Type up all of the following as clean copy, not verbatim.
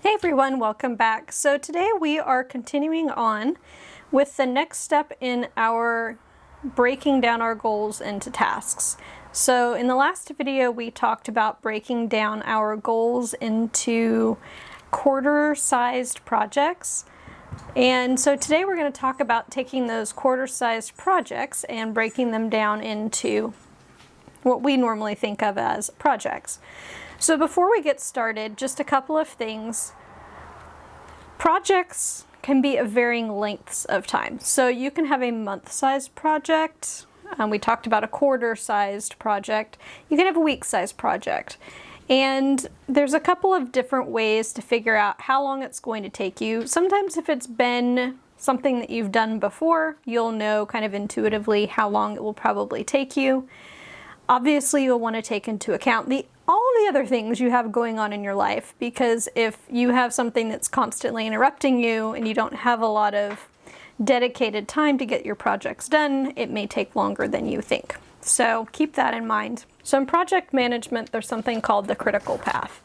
Hey everyone, welcome back. So today we are continuing on with the next step in our breaking down our goals into tasks. So in the last video we talked about breaking down our goals into quarter-sized projects. And so today we're going to talk about taking those quarter-sized projects and breaking them down into what we normally think of as projects. So before we get started, just a couple of things. Projects can be of varying lengths of time. So you can have a month-sized project. We talked about a quarter-sized project. You can have a week-sized project. And there's a couple of different ways to figure out how long it's going to take you. Sometimes if it's been something that you've done before, you'll know kind of intuitively how long it will probably take you. Obviously, you'll want to take into account all the other things you have going on in your life, because if you have something that's constantly interrupting you and you don't have a lot of dedicated time to get your projects done, it may take longer than you think. So keep that in mind. So in project management, there's something called the critical path.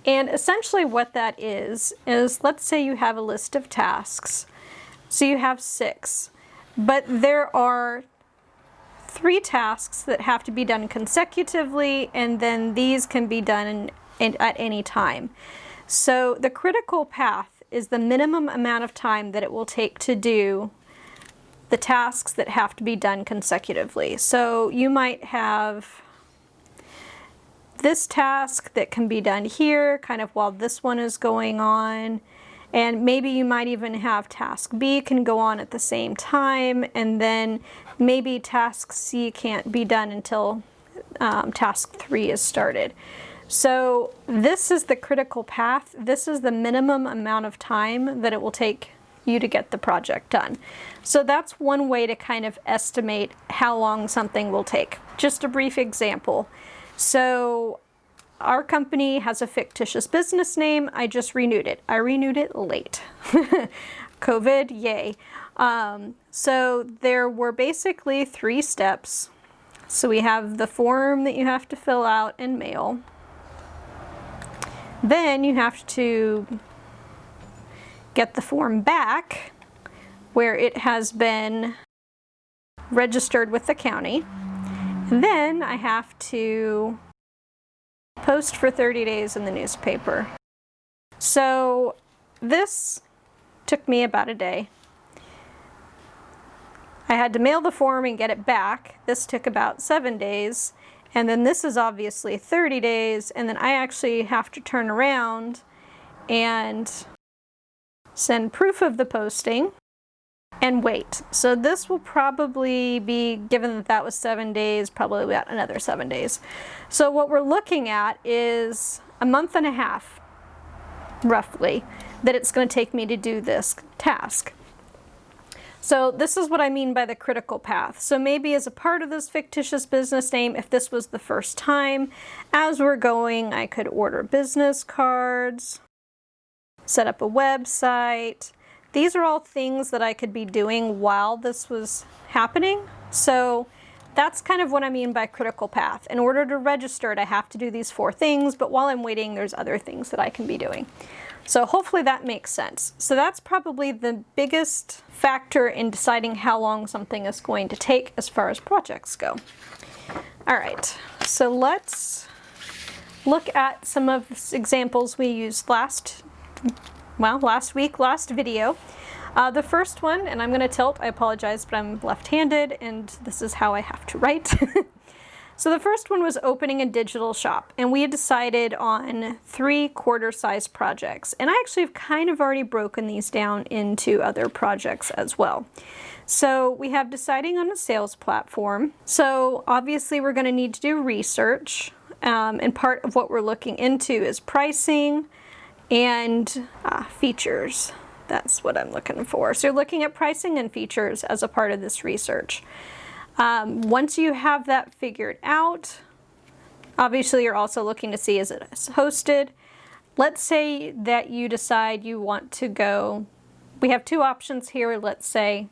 And essentially what that is let's say you have a list of tasks. So you have 6, but there are 3 tasks that have to be done consecutively, and then these can be done at any time. So the critical path is the minimum amount of time that it will take to do the tasks that have to be done consecutively. So you might have this task that can be done here, kind of while this one is going on. And maybe you might even have task B can go on at the same time, and then maybe task C can't be done until task 3 is started. So this is the critical path. This is the minimum amount of time that it will take you to get the project done. So that's one way to kind of estimate how long something will take. Just a brief example. So our company has a fictitious business name. I just renewed it. I renewed it late. COVID, yay. So there were basically 3 steps. So we have the form that you have to fill out and mail. Then you have to get the form back where it has been registered with the county. And then I have to post for 30 days in the newspaper. So this took me about a day. I had to mail the form and get it back. This took about 7 days. And then this is obviously 30 days. And then I actually have to turn around and send proof of the posting and wait. So this will probably be, given that that was 7 days, probably about another 7 days. So what we're looking at is a month and a half, roughly, that it's going to take me to do this task. So this is what I mean by the critical path. So maybe as a part of this fictitious business name, if this was the first time, as we're going, I could order business cards, set up a website. These are all things that I could be doing while this was happening. So that's kind of what I mean by critical path. In order to register it, I have to do these 4 things, but while I'm waiting, there's other things that I can be doing. So hopefully that makes sense. So that's probably the biggest factor in deciding how long something is going to take as far as projects go. All right, so let's look at some of the examples we used last week, last video. The first one, and I'm going to tilt, I apologize, but I'm left-handed and this is how I have to write. So the first one was opening a digital shop, and we had decided on 3 quarter-sized projects. And I actually have kind of already broken these down into other projects as well. So we have deciding on a sales platform. So obviously we're going to need to do research, and part of what we're looking into is pricing and features. That's what I'm looking for. So you're looking at pricing and features as a part of this research. Once you have that figured out, obviously you're also looking to see is it hosted. Let's say that you decide you want to go, we have 2 options here, let's say,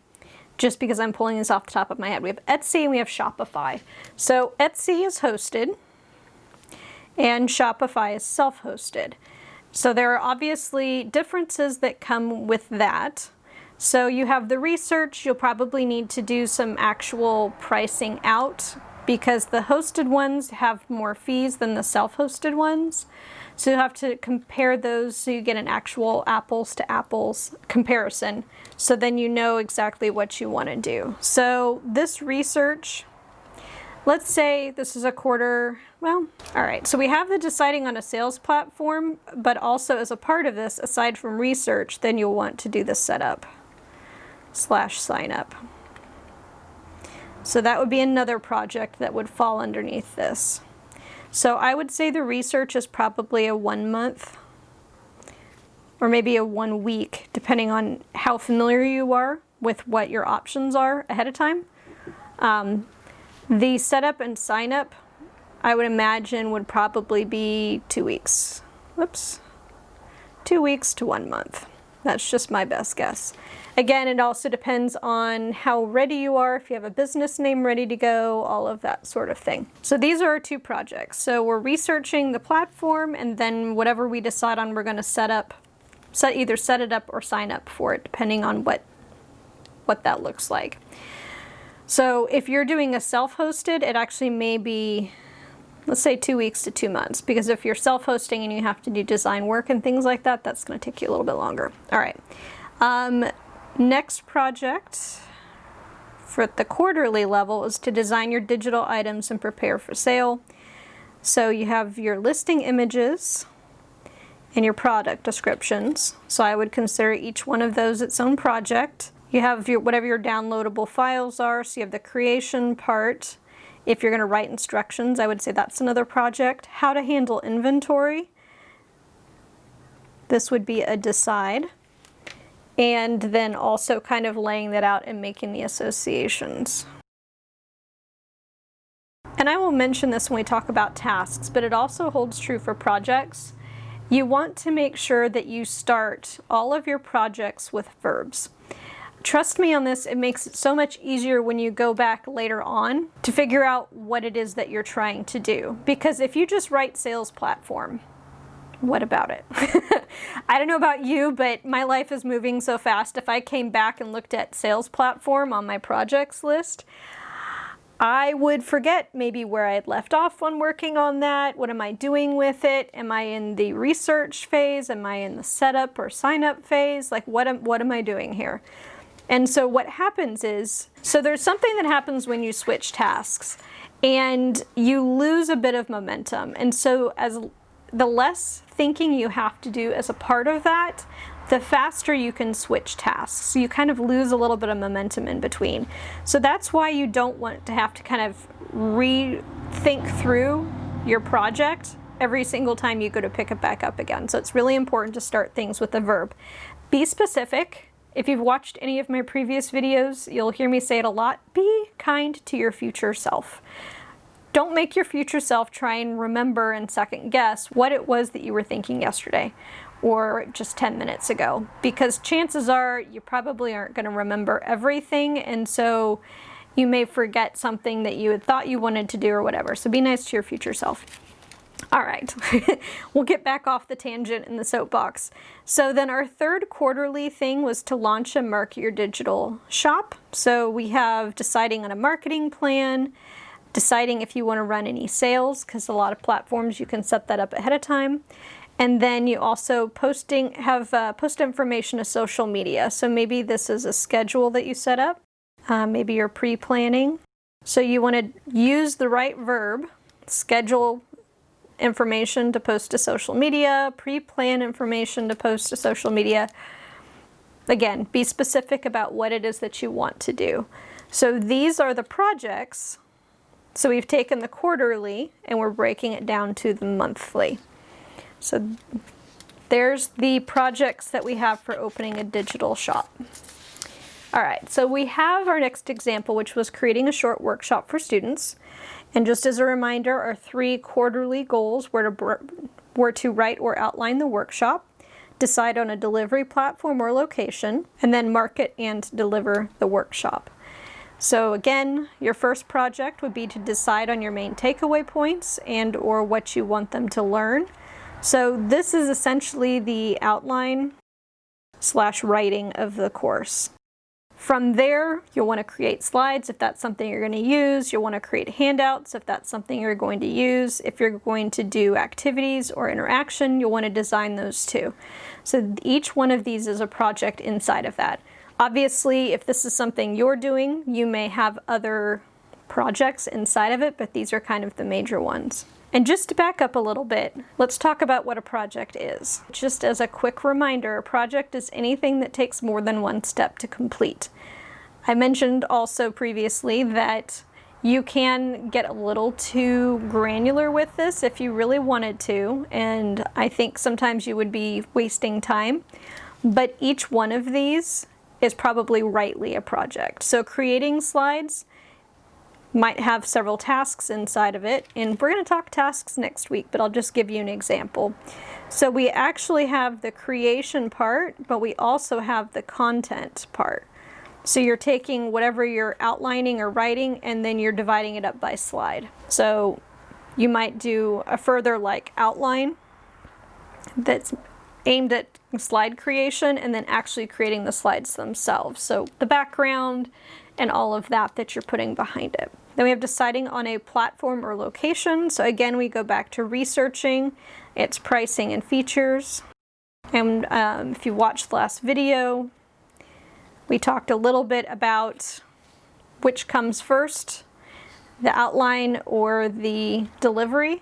just because I'm pulling this off the top of my head. We have Etsy and we have Shopify. So Etsy is hosted and Shopify is self-hosted. So there are obviously differences that come with that. So you have the research, you'll probably need to do some actual pricing out because the hosted ones have more fees than the self-hosted ones. So you'll have to compare those so you get an actual apples to apples comparison. So then you know exactly what you want to do. So this research, let's say this is a quarter, well, all right. So we have the deciding on a sales platform, but also as a part of this, aside from research, then you'll want to do the setup / sign up. So that would be another project that would fall underneath this. So I would say the research is probably a 1 month or maybe a 1 week, depending on how familiar you are with what your options are ahead of time. The setup and sign up, I would imagine would probably be 2 weeks. Whoops. 2 weeks to 1 month. That's just my best guess. Again, it also depends on how ready you are, if you have a business name ready to go, all of that sort of thing. So these are our 2 projects. So we're researching the platform, and then whatever we decide on, we're going to either set it up or sign up for it, depending on what that looks like. So if you're doing a self-hosted, it actually may be, let's say 2 weeks to 2 months, because if you're self-hosting and you have to do design work and things like that, that's going to take you a little bit longer. All right. Next project for the quarterly level is to design your digital items and prepare for sale. So you have your listing images and your product descriptions. So I would consider each one of those its own project. You have whatever your downloadable files are. So you have the creation part. If you're going to write instructions, I would say that's another project. How to handle inventory. This would be a decide. And then also kind of laying that out and making the associations. And I will mention this when we talk about tasks, but it also holds true for projects. You want to make sure that you start all of your projects with verbs. Trust me on this, it makes it so much easier when you go back later on to figure out what it is that you're trying to do. Because if you just write sales platform, what about it? I don't know about you, but my life is moving so fast. If I came back and looked at sales platform on my projects list, I would forget maybe where I had left off when working on that. What am I doing with it? Am I in the research phase? Am I in the setup or sign up phase? Like what am I doing here? And so what happens is, so there's something that happens when you switch tasks and you lose a bit of momentum. And so the less thinking you have to do as a part of that, the faster you can switch tasks. So you kind of lose a little bit of momentum in between. So that's why you don't want to have to kind of rethink through your project every single time you go to pick it back up again. So it's really important to start things with a verb. Be specific. If you've watched any of my previous videos, you'll hear me say it a lot. Be kind to your future self. Don't make your future self try and remember and second guess what it was that you were thinking yesterday or just 10 minutes ago, because chances are you probably aren't going to remember everything, and so you may forget something that you had thought you wanted to do or whatever. So be nice to your future self. All right, we'll get back off the tangent in the soapbox. So then our third quarterly thing was to launch and market your digital shop. So we have deciding on a marketing plan, deciding if you want to run any sales, because a lot of platforms you can set that up ahead of time. And then you also post information to social media. So maybe this is a schedule that you set up. Maybe you're pre-planning. So you want to use the right verb, schedule information to post to social media, pre-plan information to post to social media. Again, be specific about what it is that you want to do. So these are the projects. So we've taken the quarterly and we're breaking it down to the monthly. So there's the projects that we have for opening a digital shop. All right, so we have our next example, which was creating a short workshop for students. And just as a reminder, our 3 quarterly goals were to write or outline the workshop, decide on a delivery platform or location, and then market and deliver the workshop. So again, your first project would be to decide on your main takeaway points and or what you want them to learn. So this is essentially the outline / writing of the course. From there, you'll want to create slides if that's something you're going to use. You'll want to create handouts if that's something you're going to use. If you're going to do activities or interaction, you'll want to design those too. So each one of these is a project inside of that. Obviously, if this is something you're doing, you may have other projects inside of it, but these are kind of the major ones. And just to back up a little bit, let's talk about what a project is. Just as a quick reminder, a project is anything that takes more than one step to complete. I mentioned also previously that you can get a little too granular with this if you really wanted to, and I think sometimes you would be wasting time, but each one of these is probably rightly a project. So creating slides might have several tasks inside of it, and we're going to talk tasks next week, but I'll just give you an example. So we actually have the creation part, but we also have the content part. So you're taking whatever you're outlining or writing, and then you're dividing it up by slide. So you might do a further outline that's aimed at slide creation, and then actually creating the slides themselves. So the background and all of that you're putting behind it. Then we have deciding on a platform or location. So again, we go back to researching its pricing and features. And if you watched the last video, we talked a little bit about which comes first, the outline or the delivery.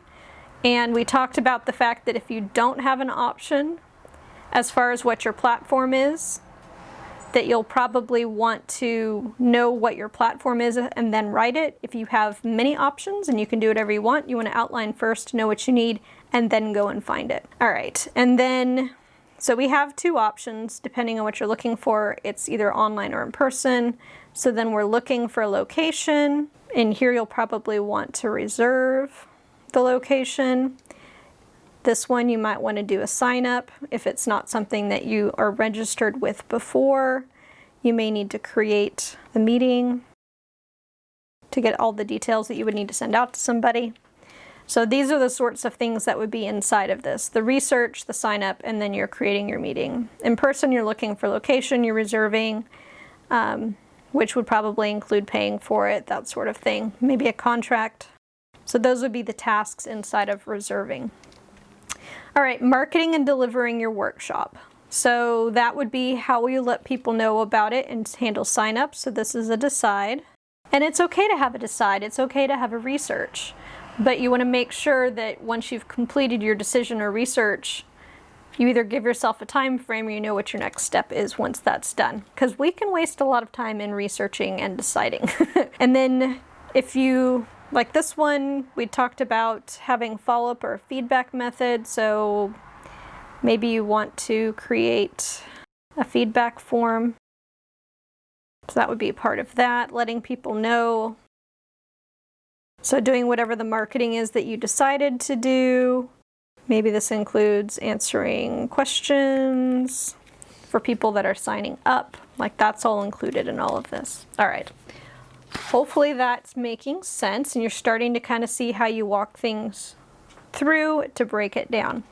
And we talked about the fact that if you don't have an option as far as what your platform is, that you'll probably want to know what your platform is and then write it. If you have many options and you can do whatever you want to outline first, know what you need, and then go and find it. All right, and then, so we have two options depending on what you're looking for. It's either online or in person. So then we're looking for a location. In here, you'll probably want to reserve the location. This one, you might want to do a sign up. If it's not something that you are registered with before, you may need to create a meeting to get all the details that you would need to send out to somebody. So these are the sorts of things that would be inside of this: the research, the sign up, and then you're creating your meeting. In person, you're looking for location, you're reserving, which would probably include paying for it, that sort of thing, maybe a contract. So those would be the tasks inside of reserving. All right, marketing and delivering your workshop. So that would be how you let people know about it and handle signups. So this is a decide. And it's okay to have a decide. It's okay to have a research. But you want to make sure that once you've completed your decision or research, you either give yourself a time frame or you know what your next step is once that's done. Because we can waste a lot of time in researching and deciding. And then if you, like this one, we talked about having follow-up or feedback method. So maybe you want to create a feedback form. So that would be a part of that, letting people know. So doing whatever the marketing is that you decided to do. Maybe this includes answering questions for people that are signing up. Like that's all included in all of this. All right. Hopefully that's making sense and you're starting to kind of see how you walk things through to break it down.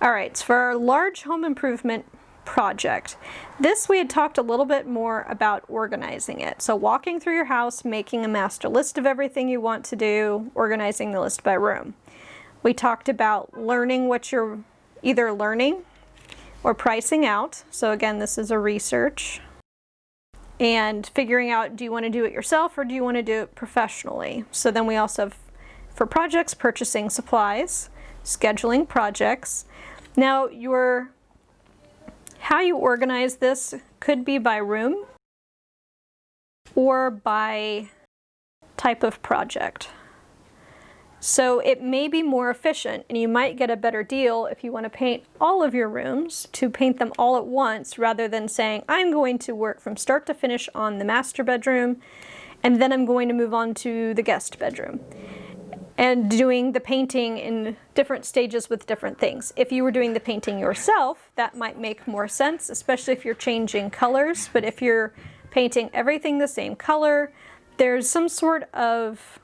All right, so for our large home improvement project, this we had talked a little bit more about organizing it. So walking through your house, making a master list of everything you want to do, organizing the list by room. We talked about learning what you're either learning or pricing out. So again, this is a research. And figuring out, do you want to do it yourself or do you want to do it professionally? So then we also have, for projects, purchasing supplies, scheduling projects. Now, how you organize this could be by room or by type of project. So it may be more efficient and you might get a better deal if you want to paint all of your rooms, to paint them all at once rather than saying, I'm going to work from start to finish on the master bedroom and then I'm going to move on to the guest bedroom. And doing the painting in different stages with different things. If you were doing the painting yourself, that might make more sense, especially if you're changing colors. But if you're painting everything the same color, there's some sort of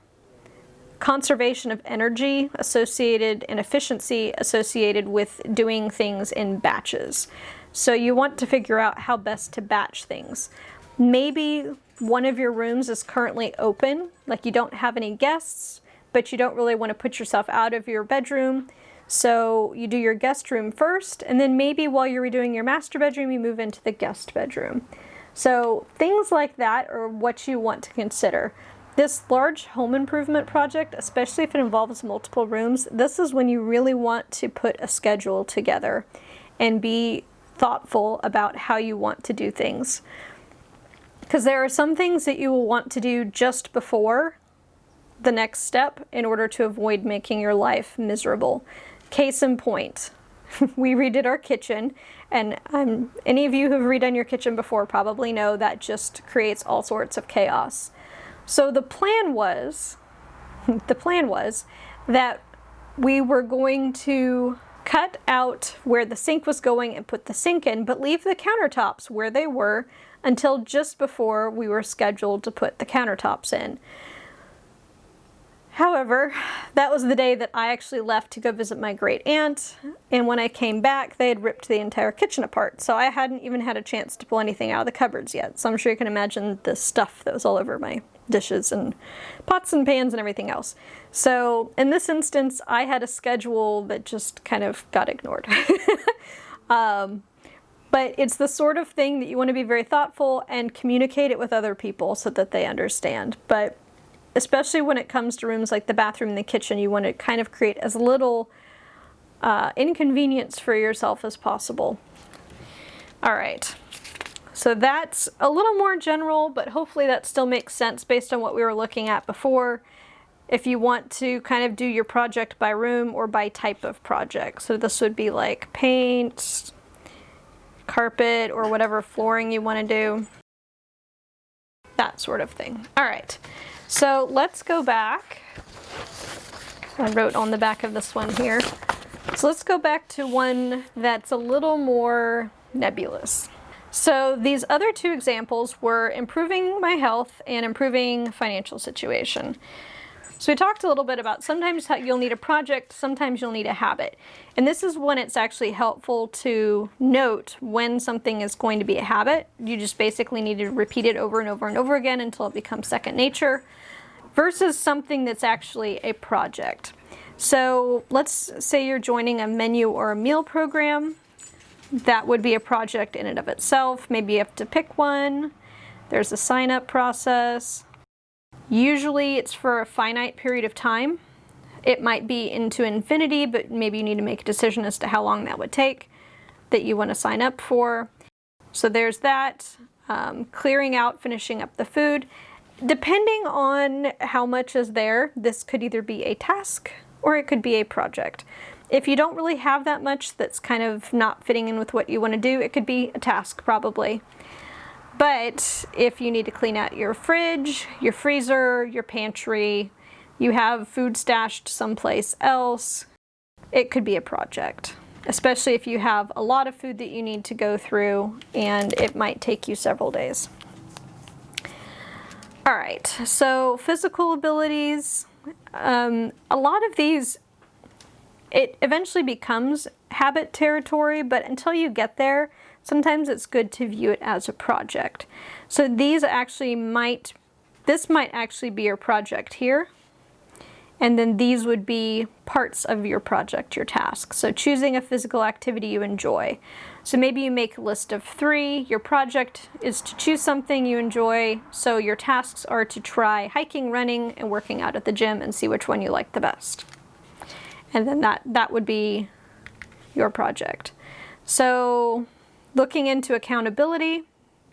conservation of energy associated and efficiency associated with doing things in batches. So you want to figure out how best to batch things. Maybe one of your rooms is currently open, like you don't have any guests, but you don't really want to put yourself out of your bedroom. So you do your guest room first, and then maybe while you're redoing your master bedroom, you move into the guest bedroom. So things like that are what you want to consider. This large home improvement project, especially if it involves multiple rooms, this is when you really want to put a schedule together and be thoughtful about how you want to do things. Because there are some things that you will want to do just before the next step in order to avoid making your life miserable. Case in point, we redid our kitchen, and any of you who have redone your kitchen before probably know that just creates all sorts of chaos. So the plan was that we were going to cut out where the sink was going and put the sink in, but leave the countertops where they were until just before we were scheduled to put the countertops in. However, that was the day that I actually left to go visit my great aunt, and when I came back, they had ripped the entire kitchen apart, so I hadn't even had a chance to pull anything out of the cupboards yet. So I'm sure you can imagine the stuff that was all over my dishes and pots and pans and everything else. So in this instance, I had a schedule that just kind of got ignored. But it's the sort of thing that you want to be very thoughtful and communicate it with other people so that they understand. But especially when it comes to rooms like the bathroom and the kitchen, you want to kind of create as little inconvenience for yourself as possible. All right, so that's a little more general, but hopefully that still makes sense based on what we were looking at before. If you want to kind of do your project by room or by type of project. So this would be like paint, carpet, or whatever flooring you want to do. That sort of thing. All right. So let's go back. I wrote on the back of this one here. So let's go back to one that's a little more nebulous. So these other two examples were improving my health and improving financial situation. So we talked a little bit about sometimes you'll need a project, sometimes you'll need a habit. And this is when it's actually helpful to note when something is going to be a habit. You just basically need to repeat it over and over and over again until it becomes second nature, versus something that's actually a project. So let's say you're joining a menu or a meal program. That would be a project in and of itself. Maybe you have to pick one. There's a sign-up process. Usually it's for a finite period of time. It might be into infinity, but maybe you need to make a decision as to how long that would take that you want to sign up for. So there's that. Clearing out, finishing up the food. Depending on how much is there, this could either be a task or it could be a project. If you don't really have that much that's kind of not fitting in with what you want to do, it could be a task probably. But if you need to clean out your fridge, your freezer, your pantry, you have food stashed someplace else, it could be a project. Especially if you have a lot of food that you need to go through and it might take you several days. All right, so physical abilities, a lot of these, it eventually becomes habit territory, but until you get there, sometimes it's good to view it as a project. So this might actually be your project here, and then these would be parts of your project, your task. So choosing a physical activity you enjoy. So maybe you make a list of 3. Your project is to choose something you enjoy. So your tasks are to try hiking, running, and working out at the gym and see which one you like the best. And then that would be your project. So looking into accountability,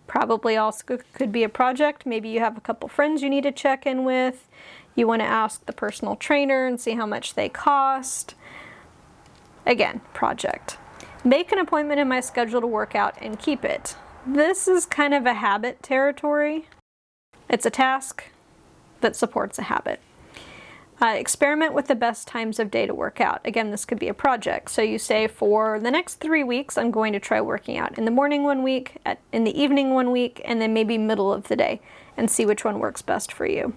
probably also could be a project. Maybe you have a couple friends you need to check in with. You want to ask the personal trainer and see how much they cost. Again, project. Make an appointment in my schedule to work out and keep it. This is kind of a habit territory. It's a task that supports a habit. Experiment with the best times of day to work out. Again, this could be a project. So you say, for the next 3 weeks, I'm going to try working out in the morning one week, in the evening one week, and then maybe middle of the day, and see which one works best for you.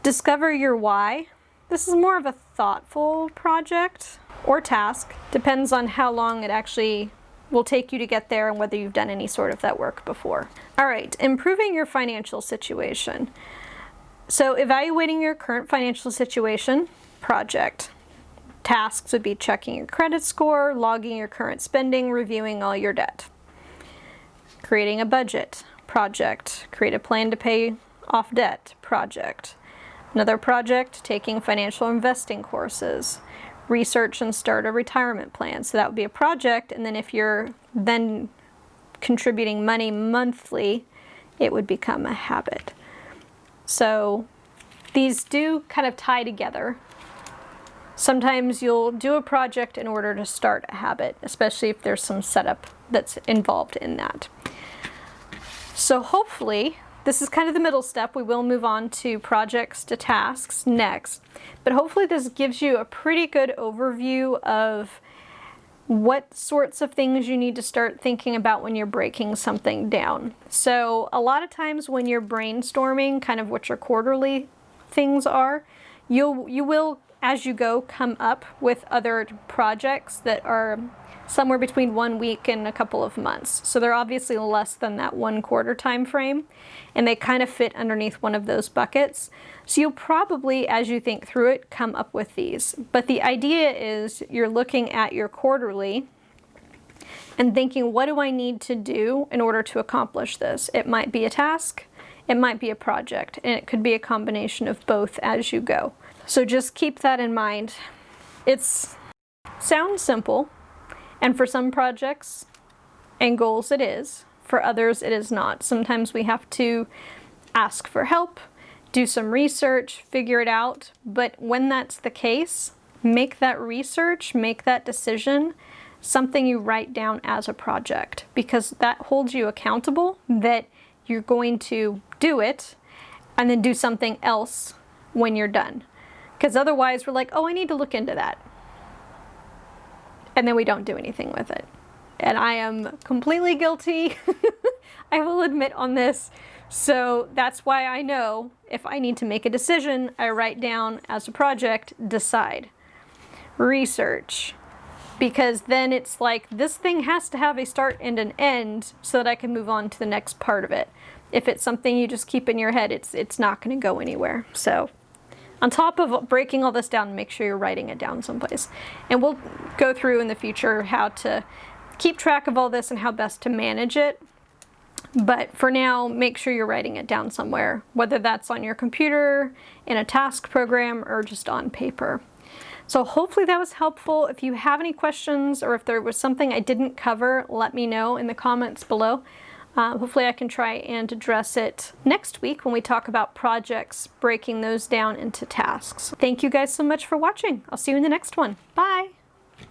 Discover your why. This is more of a thoughtful project or task. Depends on how long it actually will take you to get there and whether you've done any sort of that work before. All right, improving your financial situation. So evaluating your current financial situation, project. Tasks would be checking your credit score, logging your current spending, reviewing all your debt. Creating a budget, project. Create a plan to pay off debt, project. Another project, taking financial investing courses. Research and start a retirement plan. So that would be a project, and then if you're then contributing money monthly, it would become a habit. So these do kind of tie together. Sometimes you'll do a project in order to start a habit, especially if there's some setup that's involved in that. So hopefully, this is kind of the middle step. We will move on to projects to tasks next. But hopefully this gives you a pretty good overview of what sorts of things you need to start thinking about when you're breaking something down. So a lot of times when you're brainstorming kind of what your quarterly things are, you will, as you go, come up with other projects that are somewhere between 1 week and a couple of months. So they're obviously less than that 1 quarter time frame, and they kind of fit underneath one of those buckets. So you'll probably, as you think through it, come up with these. But the idea is you're looking at your quarterly and thinking, what do I need to do in order to accomplish this? It might be a task, it might be a project, and it could be a combination of both as you go. So just keep that in mind. It sounds simple, and for some projects and goals it is. For others it is not. Sometimes we have to ask for help, do some research, figure it out. But when that's the case, make that research, make that decision something you write down as a project, because that holds you accountable that you're going to do it and then do something else when you're done. Because otherwise we're like, oh, I need to look into that. And then we don't do anything with it. And I am completely guilty, I will admit on this. So that's why I know if I need to make a decision, I write down as a project, decide. Research. Because then it's like, this thing has to have a start and an end so that I can move on to the next part of it. If it's something you just keep in your head, it's not going to go anywhere. So on top of breaking all this down, make sure you're writing it down someplace. And we'll go through in the future how to keep track of all this and how best to manage it. But for now, make sure you're writing it down somewhere, whether that's on your computer, in a task program, or just on paper. So hopefully that was helpful. If you have any questions or if there was something I didn't cover, let me know in the comments below. Hopefully I can try and address it next week when we talk about projects, breaking those down into tasks. Thank you guys so much for watching. I'll see you in the next one. Bye!